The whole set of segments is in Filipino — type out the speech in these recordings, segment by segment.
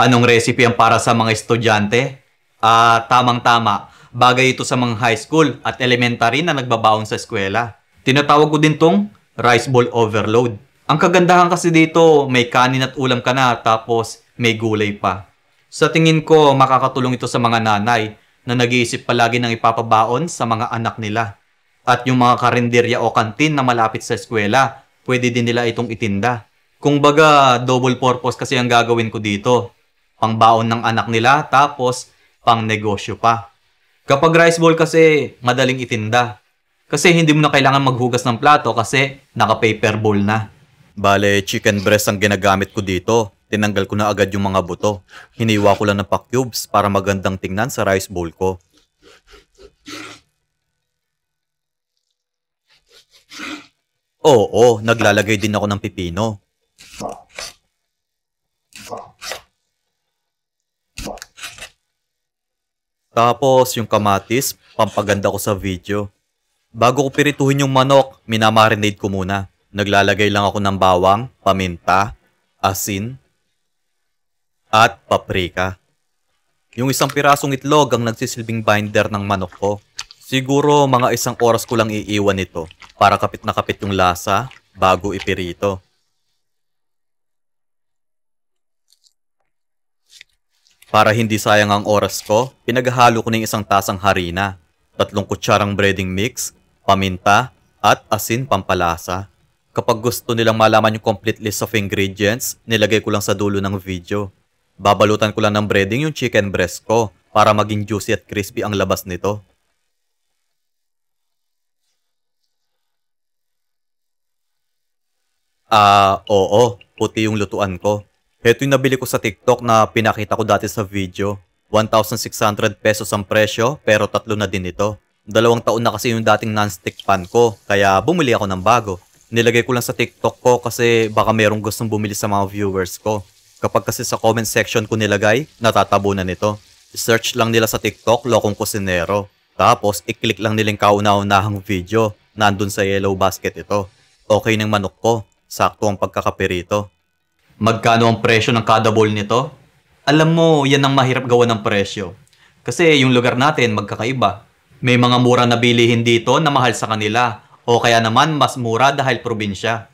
Anong recipe ang para sa mga estudyante? Tamang-tama. Bagay ito sa mga high school at elementary na nagbabaon sa eskwela. Tinatawag ko din tong rice bowl overload. Ang kagandahan kasi dito, may kanin at ulam ka na tapos may gulay pa. Sa tingin ko, makakatulong ito sa mga nanay na nag-iisip palagi ng ipapabaon sa mga anak nila. At yung mga karinderya o kantin na malapit sa eskwela, pwede din nila itong itinda. Kung baga, double purpose kasi ang gagawin ko dito. Pangbaon ng anak nila, tapos pang negosyo pa. Kapag rice bowl kasi, madaling itinda. Kasi hindi mo na kailangan maghugas ng plato kasi naka-paper bowl na. Bale, chicken breast ang ginagamit ko dito. Tinanggal ko na agad yung mga buto. Hiniwa ko lang ng pa-cubes para magandang tingnan sa rice bowl ko. Oo, naglalagay din ako ng pipino. Tapos yung kamatis, pampaganda ko sa video. Bago ko pirituhin yung manok, minamarinate ko muna. Naglalagay lang ako ng bawang, paminta, asin, at paprika. Yung isang pirasong itlog ang nagsisilbing binder ng manok ko. Siguro mga 1 oras ko lang iiwan ito para kapit na kapit yung lasa bago ipirito. Para hindi sayang ang oras ko, pinaghalo ko ng 1 tasang harina, 3 kutsarang breading mix, paminta, at asin pampalasa. Kapag gusto nilang malaman yung complete list of ingredients, nilagay ko lang sa dulo ng video. Babalutan ko lang ng breading yung chicken breast ko para maging juicy at crispy ang labas nito. Oo, puti yung lutuan ko. Heto yung nabili ko sa TikTok na pinakita ko dati sa video. 1,600 pesos ang presyo pero 3 na din ito. 2 taon na kasi yung dating non-stick pan ko kaya bumili ako ng bago. Nilagay ko lang sa TikTok ko kasi baka merong gustong bumili sa mga viewers ko. Kapag kasi sa comment section ko nilagay, natatabunan nito. I-search lang nila sa TikTok, Lokong Kusinero. Tapos, i-click lang nilang kauna-unahang video. Nandun sa yellow basket ito. Okay ng manok ko. Sakto ang pagkakapirito. Magkano ang presyo ng kada bowl nito? Alam mo, yan ang mahirap gawa ng presyo. Kasi yung lugar natin magkakaiba. May mga mura na bilihin dito na mahal sa kanila. O kaya naman mas mura dahil probinsya.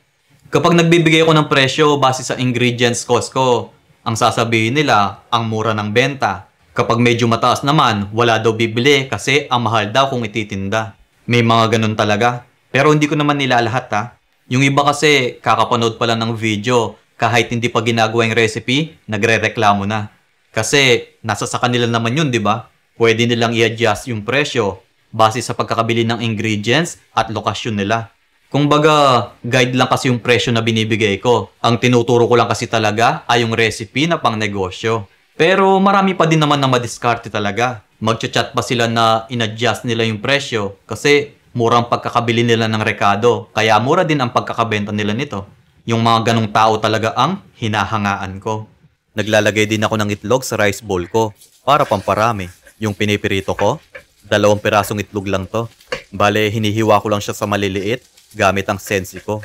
Kapag nagbibigay ako ng presyo base sa ingredients cost ko, ang sasabihin nila ang mura ng benta. Kapag medyo mataas naman, wala daw bibili kasi ang mahal daw kung ititinda. May mga ganun talaga. Pero hindi ko naman nila lahat ha. Yung iba kasi kakapanood pa lang ng video, kahit hindi pa ginagawa yung recipe, nagre-reklamo na. Kasi nasa sa kanila naman yun, di ba? Pwede nilang i-adjust yung presyo base sa pagkakabili ng ingredients at lokasyon nila. Kung baga, guide lang kasi yung presyo na binibigay ko. Ang tinuturo ko lang kasi talaga ay yung recipe na pang negosyo. Pero marami pa din naman na madiskarte talaga. Magchat-chat pa sila na in-adjust nila yung presyo kasi murang pagkakabili nila ng rekado. Kaya mura din ang pagkakabenta nila nito. Yung mga ganong tao talaga ang hinahangaan ko. Naglalagay din ako ng itlog sa rice bowl ko para pamparami. Yung pinipirito ko, 2 pirasong itlog lang to. Bale, hinihiwa ko lang siya sa maliliit gamit ang sensi ko.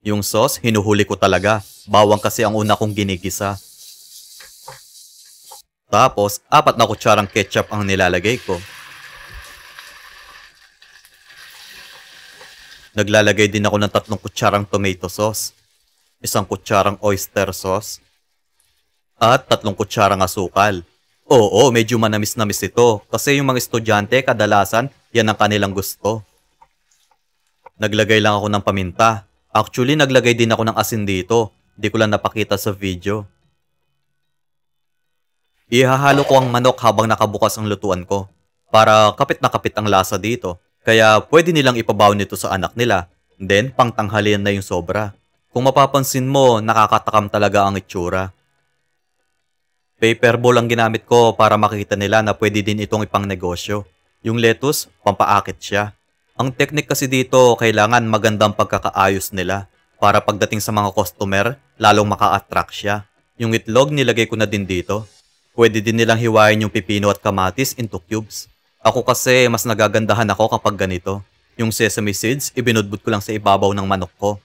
Yung sauce, hinuhuli ko talaga. Bawang kasi ang una kong ginigisa. Tapos, 4 na kutsarang ketchup ang nilalagay ko. Naglalagay din ako ng 3 kutsarang tomato sauce, 1 kutsarang oyster sauce, at 3 kutsarang asukal. Oo, medyo manamis-namis ito kasi yung mga estudyante kadalasan yan ang kanilang gusto. Naglagay lang ako ng paminta. Actually, naglagay din ako ng asin dito. Di ko lang napakita sa video. Ihahalo ko ang manok habang nakabukas ang lutuan ko para kapit na kapit ang lasa dito. Kaya pwede nilang ipabaw nito sa anak nila. Then, pangtanghalian na yung sobra. Kung mapapansin mo, nakakatakam talaga ang itsura. Paper bowl ang ginamit ko para makita nila na pwede din itong ipang negosyo. Yung lettuce, pampaakit siya. Ang technique kasi dito, kailangan magandang pagkakaayos nila para pagdating sa mga customer, lalong maka-attract siya. Yung itlog, nilagay ko na din dito. Pwede din nilang hiwain yung pipino at kamatis into cubes. Ako kasi, mas nagagandahan ako kapag ganito. Yung sesame seeds, ibinudbud ko lang sa ibabaw ng manok ko.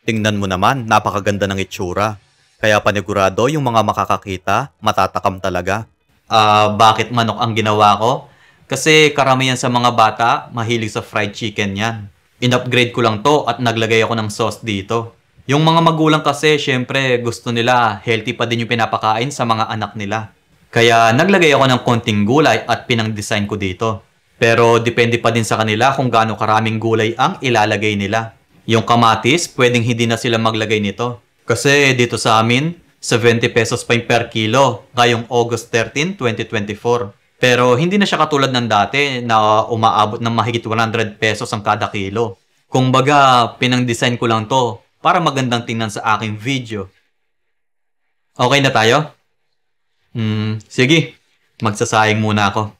Tingnan mo naman, napakaganda ng itsura. Kaya panigurado yung mga makakakita, matatakam talaga. Bakit manok ang ginawa ko? Kasi karamihan sa mga bata, mahilig sa fried chicken yan. In-upgrade ko lang to at naglagay ako ng sauce dito. Yung mga magulang kasi, syempre, gusto nila healthy pa din yung pinapakain sa mga anak nila. Kaya naglagay ako ng konting gulay at pinang-design ko dito. Pero depende pa din sa kanila kung gaano karaming gulay ang ilalagay nila. Yung kamatis, pwedeng hindi na sila maglagay nito. Kasi dito sa amin, 70 pesos pa yung per kilo ngayong August 13, 2024. Pero hindi na siya katulad ng dati na umaabot ng mahigit 100 pesos ang kada kilo. Kung baga, pinang-design ko lang to para magandang tingnan sa aking video. Okay na tayo? Sige, magsasayang muna ako.